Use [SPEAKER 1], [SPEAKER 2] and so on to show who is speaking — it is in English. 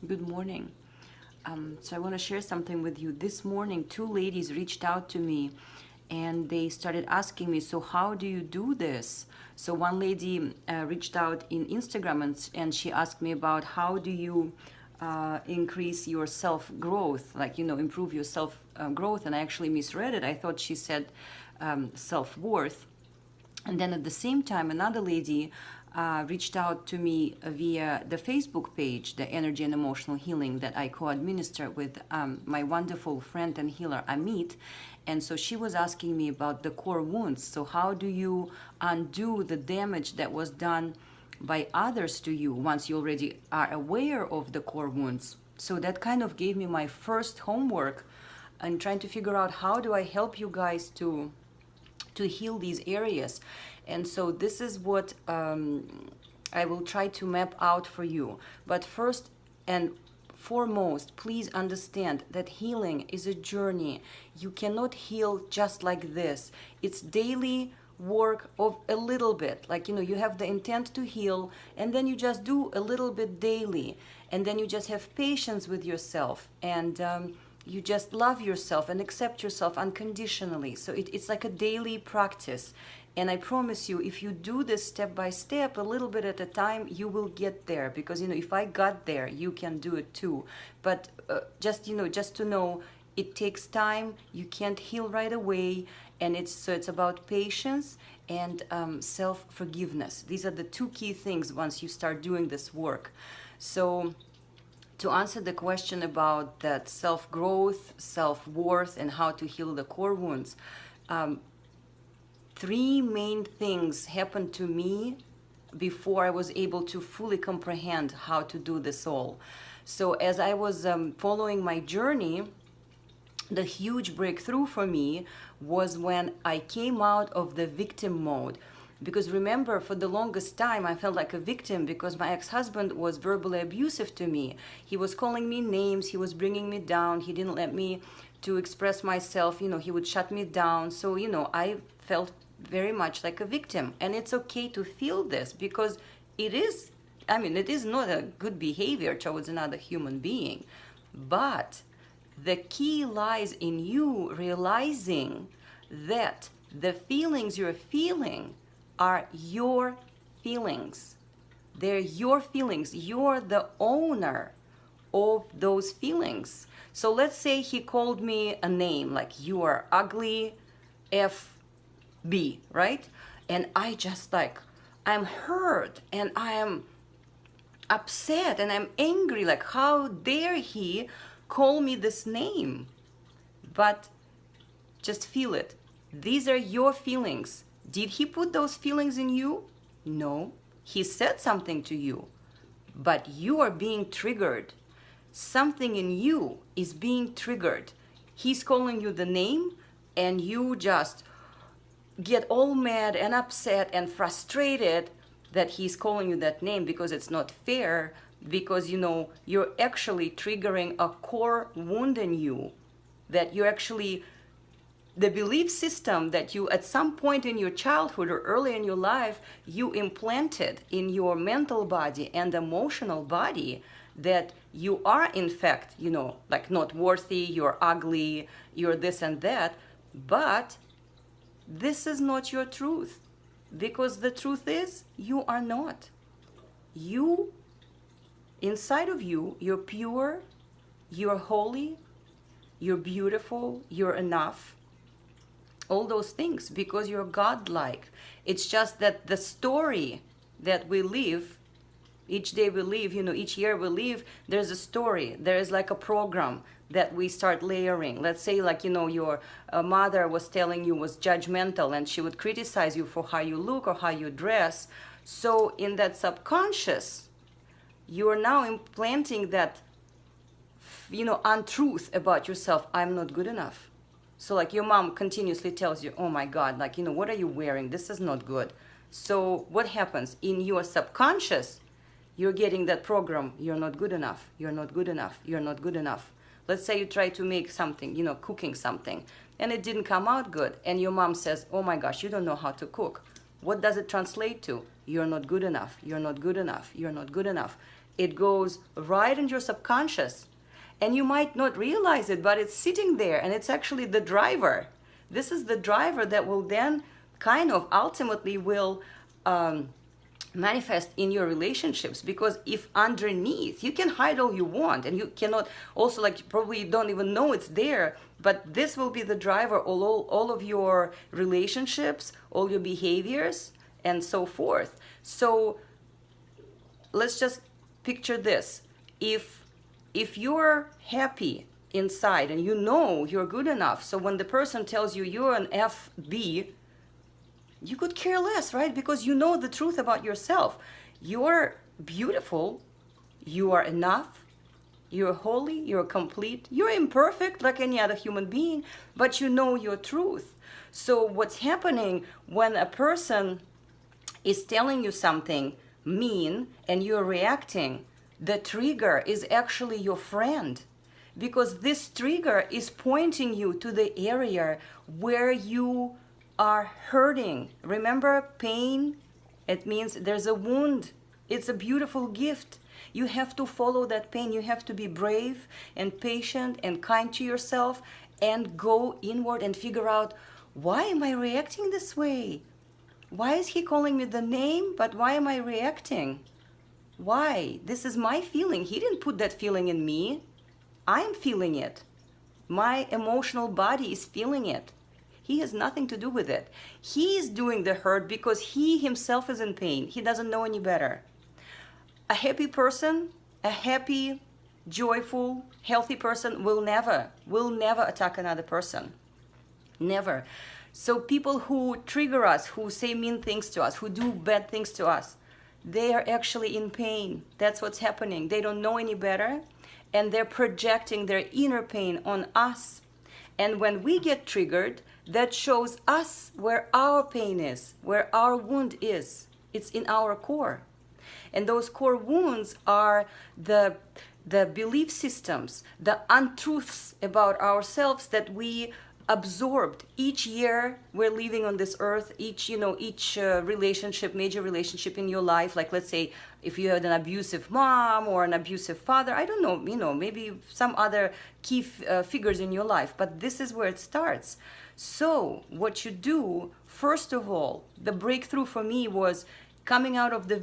[SPEAKER 1] Good morning. So I want to share something with you. This morning, two ladies reached out to me and they started asking me, so how do you do this? So one lady reached out in Instagram and she asked me about how do you increase your self-growth, like, improve your self-growth. And I actually misread it. I thought she said self-worth. And then at the same time, another lady reached out to me via the Facebook page, the Energy and Emotional Healing that I co-administer with my wonderful friend and healer, Amit. And so she was asking me about the core wounds. So how do you undo the damage that was done by others to you once you already are aware of the core wounds? So that kind of gave me my first homework and trying to figure out how do I help you guys to heal these areas. And so this is what I will try to map out for you. But first and foremost, please understand that healing is a journey. You cannot heal just like this. It's daily work of a little bit. Like, you have the intent to heal, and then you just do a little bit daily. And then you just have patience with yourself, and you just love yourself and accept yourself unconditionally. So it's like a daily practice. And I promise you, if you do this step by step, a little bit at a time, you will get there. Because, if I got there, you can do it too. But just to know, it takes time. You can't heal right away. And it's about patience and self-forgiveness. These are the two key things once you start doing this work. So to answer the question about that self-growth, self-worth, and how to heal the core wounds, three main things happened to me before I was able to fully comprehend how to do this all. So as I was following my journey, the huge breakthrough for me was when I came out of the victim mode. Because remember, for the longest time, I felt like a victim because my ex-husband was verbally abusive to me. He was calling me names. He was bringing me down. He didn't let me to express myself. He would shut me down. So, I felt very much like a victim. And it's okay to feel this because it is not a good behavior towards another human being. But the key lies in you realizing that the feelings you're feeling are your feelings. They're your feelings. You're the owner of those feelings. So let's say he called me a name, like you are ugly FB, right? And I just I'm hurt and I am upset and I'm angry. Like, how dare he call me this name? But just feel it. These are your feelings. Did he put those feelings in you? No. He said something to you, but you are being triggered. Something in you is being triggered. He's calling you the name and you just get all mad and upset and frustrated that he's calling you that name because it's not fair, because you're actually triggering a core wound in you, that you're actually the belief system that you at some point in your childhood or early in your life you implanted in your mental body and emotional body, that you are in fact not worthy, you're ugly, you're this and that. But this is not your truth, because the truth is you are not. You, inside of you, you're pure, you're holy, you're beautiful, you're enough. All those things, because you're godlike. It's just that the story that we live, each day we live, each year we live, there's a story. There is like a program that we start layering. Let's say your mother was telling you was judgmental and she would criticize you for how you look or how you dress. So in that subconscious, you are now implanting that, untruth about yourself. I'm not good enough. So your mom continuously tells you, oh my God, what are you wearing? This is not good. So what happens in your subconscious? You're getting that program. You're not good enough. You're not good enough. You're not good enough. Let's say you try to make something, cooking something, and it didn't come out good. And your mom says, oh my gosh, you don't know how to cook. What does it translate to? You're not good enough. You're not good enough. You're not good enough. It goes right in your subconscious. And you might not realize it, but it's sitting there, and it's actually the driver. This is the driver that will then kind of ultimately will manifest in your relationships. Because if underneath, you can hide all you want, and you cannot also, like, you probably don't even know it's there, but this will be the driver, all of your relationships, all your behaviors, and so forth. So let's just picture this. If you're happy inside and you know you're good enough, so when the person tells you you're an FB, you could care less, right? Because you know the truth about yourself. You're beautiful, you are enough, you're holy, you're complete, you're imperfect like any other human being, but you know your truth. So what's happening when a person is telling you something mean and you're reacting, the trigger is actually your friend, because this trigger is pointing you to the area where you are hurting. Remember, pain, it means there's a wound. It's a beautiful gift. You have to follow that pain. You have to be brave and patient and kind to yourself and go inward and figure out, why am I reacting this way? Why is he calling me the name, but why am I reacting? Why? This is my feeling. He didn't put that feeling in me. I'm feeling it. My emotional body is feeling it. He has nothing to do with it. He is doing the hurt because he himself is in pain. He doesn't know any better. A happy person, a happy, joyful, healthy person will never attack another person. Never. So people who trigger us, who say mean things to us, who do bad things to us, they are actually in pain. That's what's happening. They don't know any better, and they're projecting their inner pain on us. And when we get triggered, that shows us where our pain is, where our wound is. It's in our core. And those core wounds are the belief systems, the untruths about ourselves that we absorbed. Each year we're living on this earth, each relationship, major relationship in your life, like let's say if you had an abusive mom or an abusive father, I don't know, maybe some other key figures in your life, but this is where it starts. So what you do, first of all, the breakthrough for me was coming out of the